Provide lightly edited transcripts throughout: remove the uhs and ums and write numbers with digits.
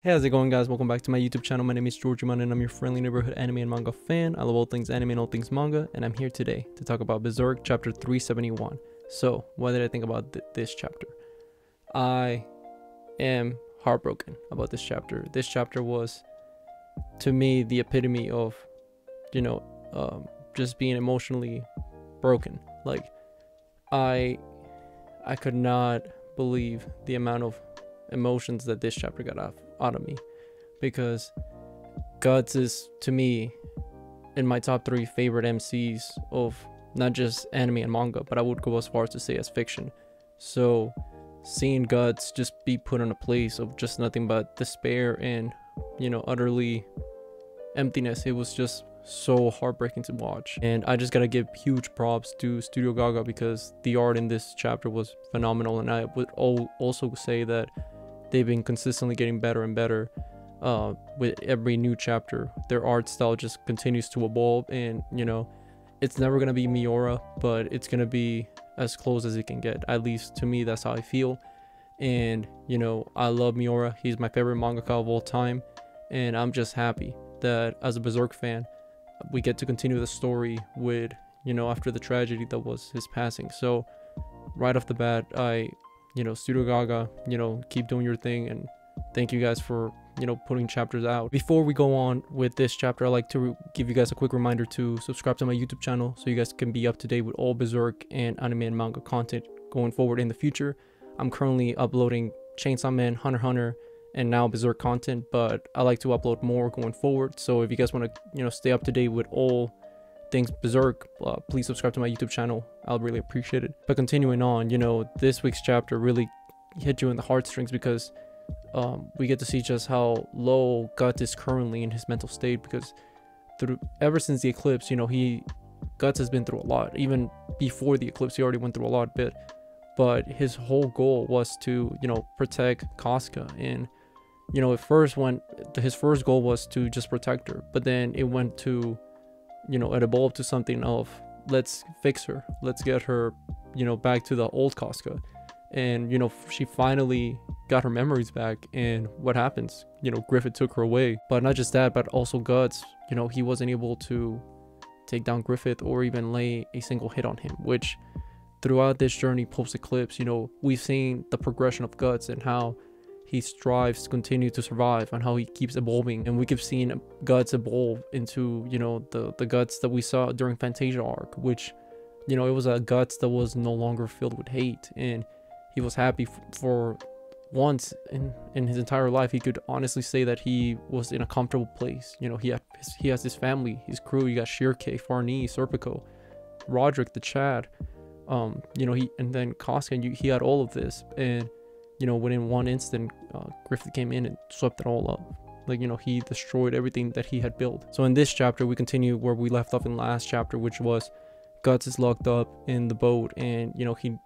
Hey, how's it going, guys? Welcome back to my YouTube channel. My name is Georgiman and I'm your friendly neighborhood anime and manga fan. I love all things anime and all things manga, and I'm here today to talk about Berserk chapter 371. So, what did I think about this chapter? I am heartbroken about this chapter. This chapter was, to me, the epitome of, just being emotionally broken. Like, I could not believe the amount of emotions that this chapter got out of me, because Guts is, to me, in my top 3 favorite MCs of not just anime and manga, but I would go as far as to say as fiction. So seeing Guts just be put in a place of just nothing but despair and utterly emptiness, it was just so heartbreaking to watch. And I just gotta give huge props to Studio Gaga, because the art in this chapter was phenomenal, and I would also say that they've been consistently getting better and better with every new chapter. Their art style just continues to evolve, and it's never gonna be Miura, but it's gonna be as close as it can get. At least to me, that's how I feel. And I love Miura. He's my favorite mangaka of all time, and I'm just happy that as a Berserk fan we get to continue the story with after the tragedy that was his passing. So right off the bat, Studio Gaga, keep doing your thing, and thank you guys for putting chapters out. Before we go on with this chapter, I'd like to give you guys a quick reminder to subscribe to my YouTube channel so you guys can be up to date with all Berserk and anime and manga content going forward in the future. I'm currently uploading Chainsaw Man, Hunter x Hunter, and now Berserk content, but I like to upload more going forward. So if you guys want to stay up to date with all things Berserk, please subscribe to my YouTube channel. I'll really appreciate it. But continuing on, this week's chapter really hit you in the heartstrings, because we get to see just how low Guts is currently in his mental state, because ever since the eclipse, Guts has been through a lot. Even before the eclipse, he already went through a lot bit, but his whole goal was to protect Casca. And his first goal was to just protect her, but then it went to it evolved to something of, let's fix her, let's get her back to the old Casca. And she finally got her memories back, and what happens? Griffith took her away. But not just that, but also Guts, he wasn't able to take down Griffith or even lay a single hit on him, which throughout this journey post eclipse, we've seen the progression of Guts and how he strives to continue to survive, and how he keeps evolving. And we keep seeing Guts evolve into the Guts that we saw during Fantasia arc, which it was a Guts that was no longer filled with hate, and he was happy for once in his entire life. He could honestly say that he was in a comfortable place. He has his family, his crew. You got Shirke, Farnee, Serpico, Roderick, the Chad, and then Casca, and he had all of this. And within one instant, Griffith came in and swept it all up. Like, he destroyed everything that he had built. So in this chapter, we continue where we left off in last chapter, which was Guts is locked up in the boat, and he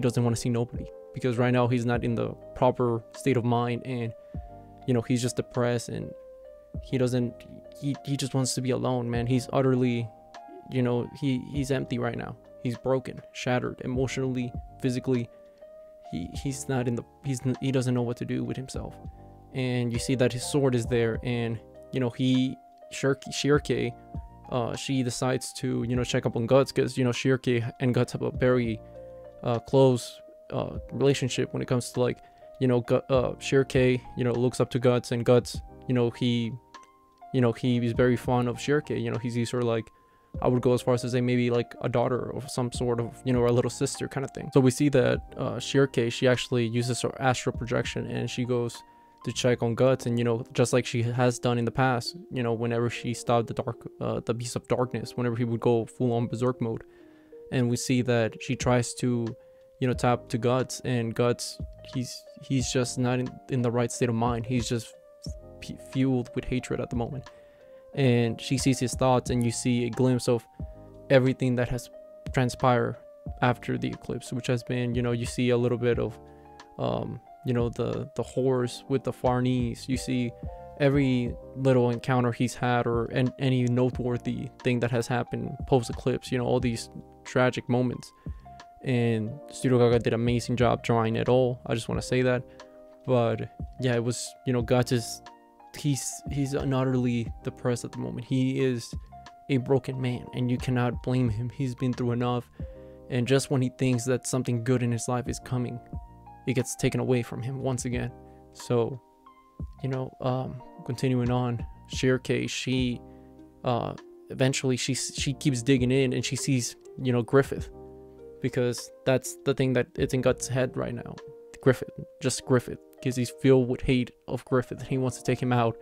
doesn't want to see nobody, because right now he's not in the proper state of mind, and he's just depressed, and he just wants to be alone, man. He's utterly, he's empty right now. He's broken, shattered emotionally, physically. He doesn't know what to do with himself. And you see that his sword is there, and Shirke, she decides to check up on Guts, because Shirke and Guts have a very close relationship when it comes to, like, Shirke looks up to Guts, and Guts he's very fond of Shirke. He's sort of like, I would go as far as to say maybe like a daughter or some sort of a little sister kind of thing. So we see that Shirke, she actually uses her astral projection, and she goes to check on Guts, and just like she has done in the past, whenever she stopped the beast of darkness, whenever he would go full-on berserk mode. And we see that she tries to tap to Guts, and Guts, he's just not in the right state of mind. He's just fueled with hatred at the moment. And she sees his thoughts, and you see a glimpse of everything that has transpired after the eclipse, which has been, you see a little bit of the horrors with the Farnees. You see every little encounter he's had, or any noteworthy thing that has happened post eclipse, all these tragic moments. And Studio Gaga did an amazing job drawing it all. I just want to say that. But yeah, it was, Guts is, he's utterly depressed at the moment. He is a broken man, and you cannot blame him. He's been through enough, and just when he thinks that something good in his life is coming, it gets taken away from him once again. So, continuing on, Shirke, she eventually she keeps digging in, and she sees, Griffith, because that's the thing that it's in Guts' head right now. Griffith, because he's filled with hate of Griffith, and he wants to take him out.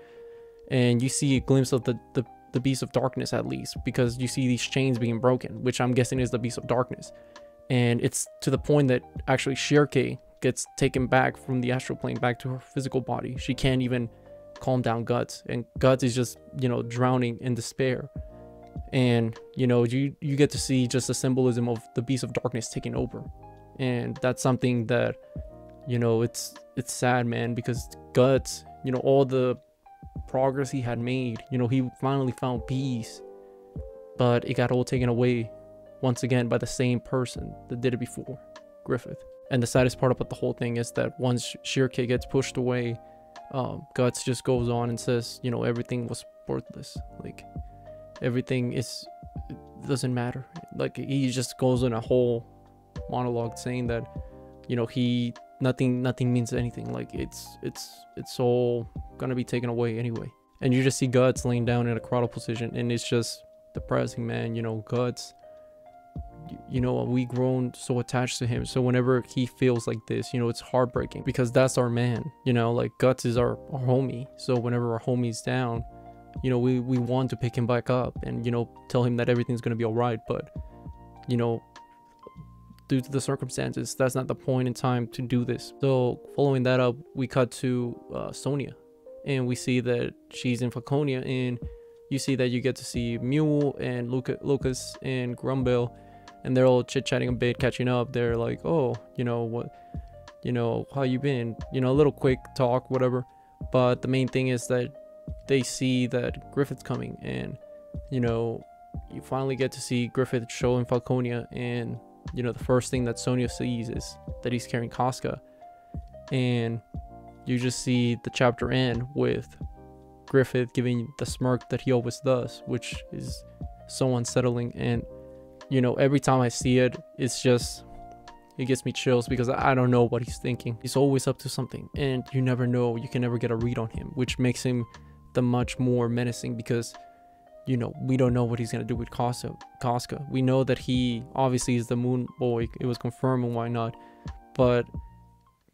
And you see a glimpse of the Beast of Darkness, at least, because you see these chains being broken, which I'm guessing is the Beast of Darkness. And it's to the point that actually Shirke gets taken back from the astral plane back to her physical body. She can't even calm down Guts, and Guts is just, drowning in despair. And you get to see just the symbolism of the Beast of Darkness taking over. And that's something that, it's sad, man, because Guts, all the progress he had made, he finally found peace, but it got all taken away once again by the same person that did it before, Griffith. And the saddest part about the whole thing is that once Shirke gets pushed away, Guts just goes on and says, everything was worthless. Like, everything it doesn't matter. Like, he just goes in a whole monologue saying that, nothing means anything. Like, it's all gonna be taken away anyway. And you just see Guts laying down in a cradle position, and it's just depressing, man. Guts, we grown so attached to him, so whenever he feels like this, it's heartbreaking, because that's our man. Like, Guts is our homie, so whenever our homie's down, we want to pick him back up and tell him that everything's gonna be all right. But due to the circumstances, that's not the point in time to do this. So following that up, we cut to Sonia, and we see that she's in Falconia, and you see that you get to see Mule and Lucas and Grumbel, and they're all chit-chatting a bit, catching up. They're like, oh, what, how you been, a little quick talk, whatever. But the main thing is that they see that Griffith's coming, and you finally get to see Griffith show in Falconia. And the first thing that Sonia sees is that he's carrying Casca, and you just see the chapter end with Griffith giving the smirk that he always does, which is so unsettling. And every time I see it, it gets me chills, because I don't know what he's thinking. He's always up to something, and you never know. You can never get a read on him, which makes him the much more menacing, because we don't know what he's gonna do with Casca. We know that he obviously is the Moon Boy. It was confirmed, and why not? But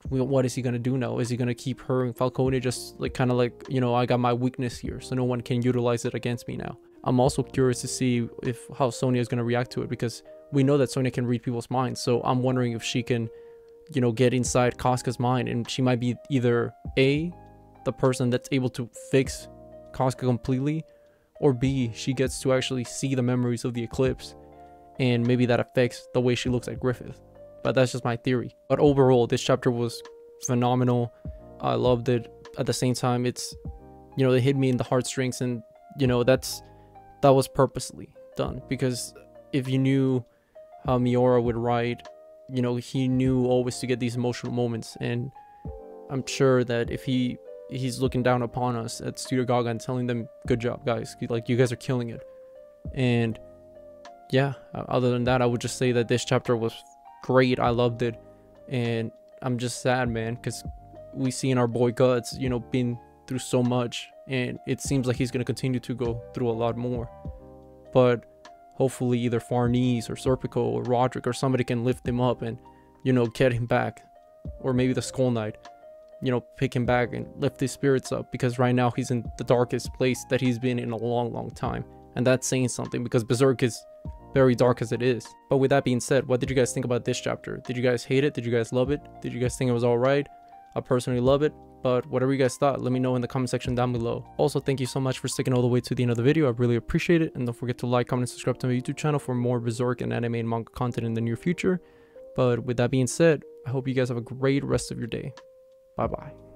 what is he gonna do now? Is he gonna keep her in Falconia, just like kind of like, I got my weakness here, so no one can utilize it against me now? I'm also curious to see how Sonia is gonna react to it, because we know that Sonia can read people's minds. So I'm wondering if she can, get inside Casca's mind, and she might be either A, the person that's able to fix Casca completely, or B, she gets to actually see the memories of the eclipse, and maybe that affects the way she looks at Griffith. But that's just my theory. But overall, this chapter was phenomenal. I loved it. At the same time, it's, it hit me in the heartstrings, and that was purposely done, because if you knew how Miura would write, he knew always to get these emotional moments. And I'm sure that if he's looking down upon us at Studio Gaga and telling them, good job guys, like, you guys are killing it. And yeah, other than that, I would just say that this chapter was great. I loved it, and I'm just sad, man, because we seen our boy Guts, been through so much, and it seems like he's going to continue to go through a lot more. But hopefully either Farnese or Serpico or Roderick or somebody can lift him up and get him back, or maybe the Skull Knight, pick him back and lift his spirits up, because right now he's in the darkest place that he's been in a long time. And that's saying something, because Berserk is very dark as it is. But with that being said, what did you guys think about this chapter? Did you guys hate it? Did you guys love it? Did you guys think it was alright? I personally love it, but whatever you guys thought, let me know in the comment section down below. Also, thank you so much for sticking all the way to the end of the video. I really appreciate it, and don't forget to like, comment, and subscribe to my YouTube channel for more Berserk and anime and manga content in the near future. But with that being said, I hope you guys have a great rest of your day. Bye bye.